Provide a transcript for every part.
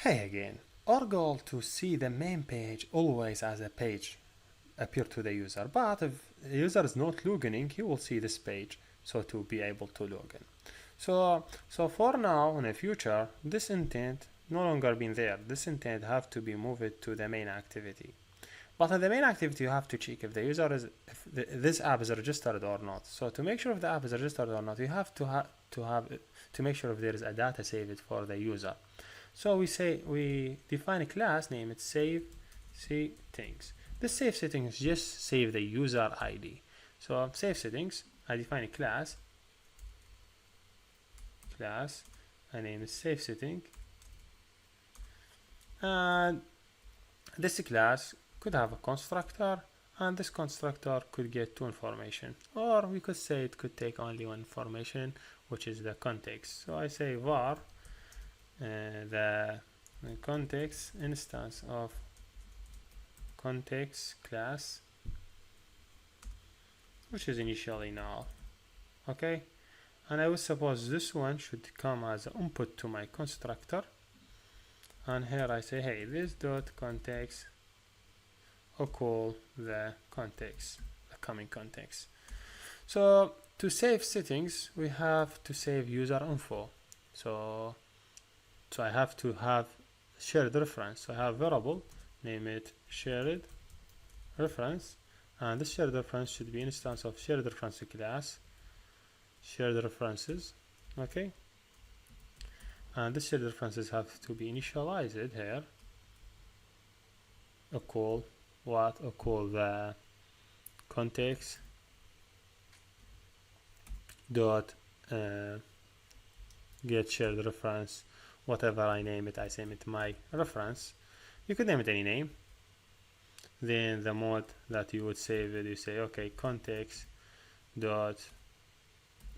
Hey again, our goal to see the main page always as a page appear to the user, but if the user is not logging in, he will see this page, so to be able to log in. So for now, in the future, this intent no longer been there. This intent have to be moved to the main activity. But in the main activity, you have to check if the user is, if this app is registered or not. So to make sure if the app is registered or not, you have to make sure if there is a data saved for the user. So we define a class, name it save settings. This save settings just save the user ID. So save settings, I define a class, I name it save setting, and this class could have a constructor, and this constructor could get two information, or we could say it could take only one information, which is the context. So I say var the context instance of context class, which is initially null. Okay, and I would suppose this one should come as an input to my constructor, and here I say, hey, this dot context equal the context, the coming context. So to save settings, we have to save user info. So I have to have shared reference. So I have variable, name it shared reference, and this shared reference should be instance of shared reference class, shared references. Okay, and this shared references have to be initialized here, equal what, equal the context dot get shared reference, whatever I name it, I say it my reference. You could name it any name. Then the mode that you would save it, you say okay, context dot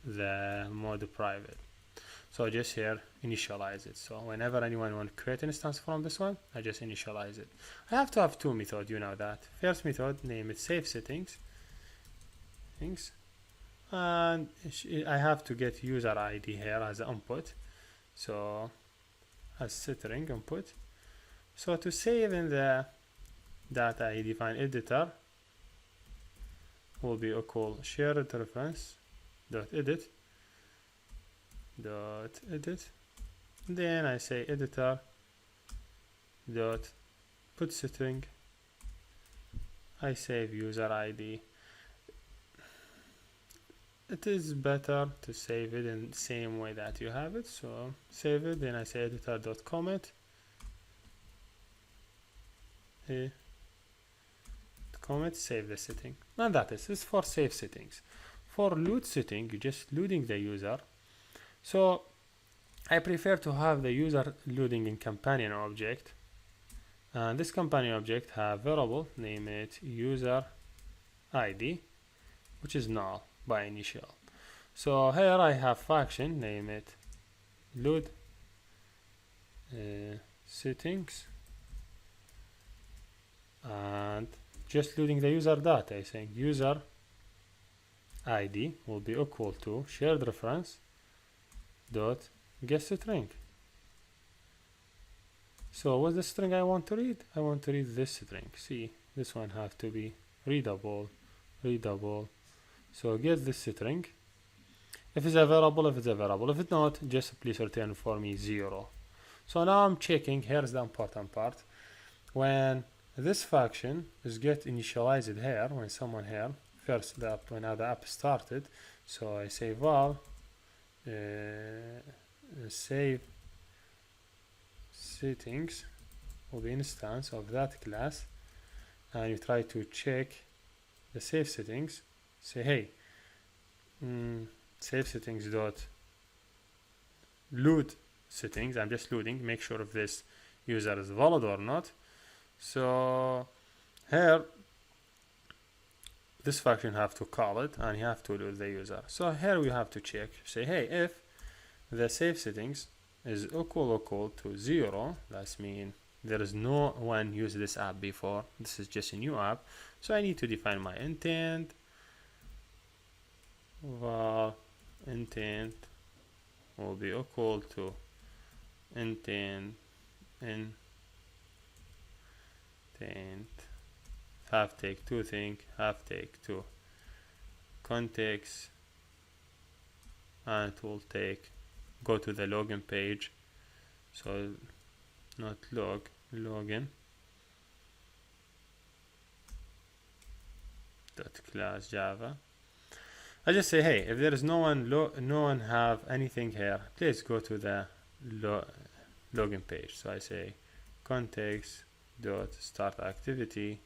the mode private. So just here initialize it. So whenever anyone want to create an instance from this one, I just initialize it. I have to have two methods, you know that. First method, name it save settings, and I have to get user ID here as an input, so as string input. So to save in the data, I define editor will be equal shared reference dot edit. Then I say editor dot put string, I save user ID. It is better to save it in the same way that you have it, so save it. Then I say editor dot comment, save the setting, and that is for save settings. For load setting, you just loading the user. So I prefer to have the user loading in companion object, and this companion object have variable, name it user ID, which is null by initial. So here I have function, name it load settings, and just loading the user data, saying user ID will be equal to shared reference dot get string. So what's the string I want to read? I want to read this string. See, this one have to be readable. So get this string. If it's a variable, if it's not, just please return for me 0. So now I'm checking. Here's the important part. When this function is get initialized here, when someone here first when the app started, so I say val save settings will be instance of that class, and you try to check the save settings. Say hey, save settings dot load settings. I'm just loading, make sure if this user is valid or not. So here this function have to call it, and you have to load the user. So here we have to check, say hey, if the save settings is equal to 0, that means there is no one used this app before, this is just a new app. So I need to define my intent, var intent will be equal to intent intent have take two thing, have take two context, and it will take go to the login page. So not login dot class Java. I just say, hey, if there is no one have anything here, please go to the login page. So I say context dot start activity,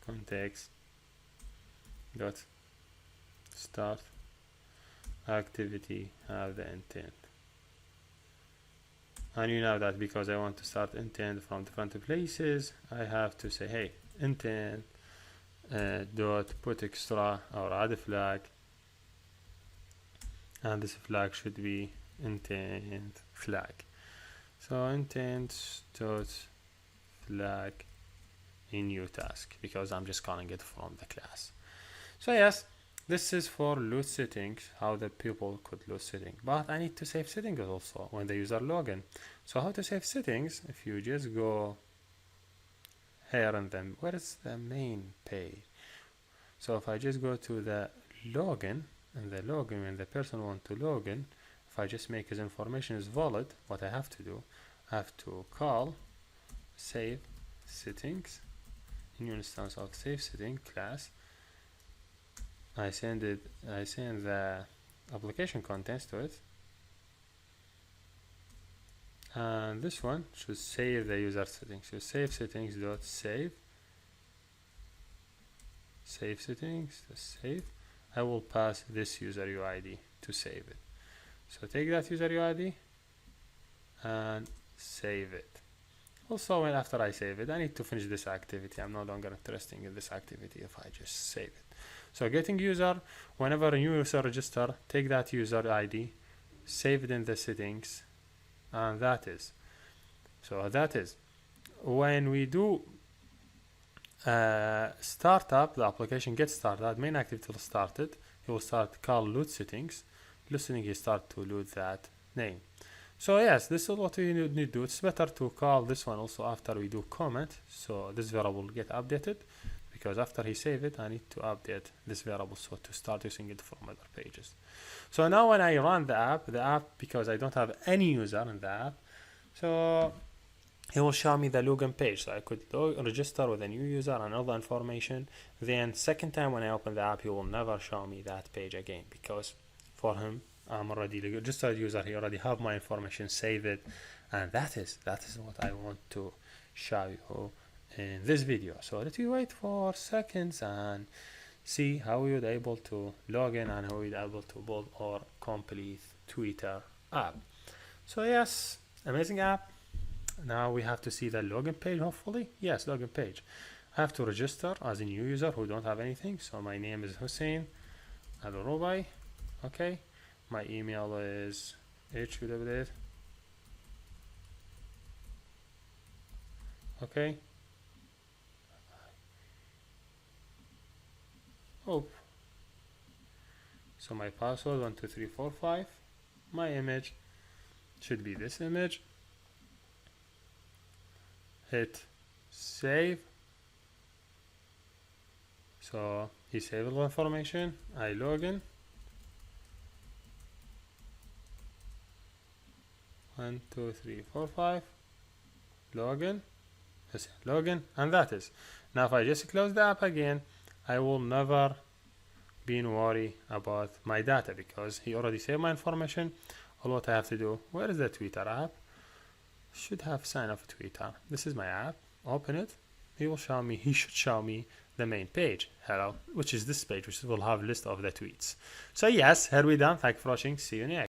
context dot start activity have the intent. And you know that because I want to start intent from different places, I have to say, hey, intent dot put extra or add a flag, and this flag should be intent flag. So intent dot flag in new task, because I'm just calling it from the class. So yes, this is for load settings, how the people could load settings. But I need to save settings also when the user login. So how to save settings? If you just go here and then, where is the main page? So if I just go to the login, and the login, when the person wants to login, if I just make his information is valid, what I have to do, I have to call save settings, new instance of save setting class. I send the application contents to it, and this one should save the user settings. So save settings dot save settings, save. I will pass this user UID to save it. So take that user UID and save it. Also, when after I save it, I need to finish this activity. I'm no longer interested in this activity if I just save it. So getting user, whenever a new user register, take that user ID, save it in the settings, and that is. So that is. When we do startup, the application gets started, main activity will start it. It will start call load settings. Load settings, you start to load that name. So yes, this is what we need to do. It's better to call this one also after we do comment. So this variable will get updated, because after he save it, I need to update this variable so to start using it from other pages. So now when I run the app, because I don't have any user in the app, so it will show me the login page. So I could register with a new user and all the information. Then second time when I open the app, he will never show me that page again, because for him, I'm already a registered user. He already have my information, save it, and that is what I want to show you in this video. So let me wait for seconds and see how we would able to log in and how we'd able to build our complete Twitter app. So yes, amazing app. Now we have to see the login page, hopefully. Yes, login page. I have to register as a new user who don't have anything. So my name is Hussein Al-Rubai. Okay. My email is HUWD. Okay. Oh. So my password 12345. My image should be this image. Hit save. So he saved all the information. I log in. 1 2 3 4 5. Login. Yes, login, and that is. Now if I just close the app again, I will never be in worry about my data, because he already saved my information. All what I have to do, where is the Twitter app? Should have sign up Twitter. This is my app. Open it. He should show me the main page. Hello, which is this page, which will have list of the tweets. So yes, here we done. Thank you for watching. See you next.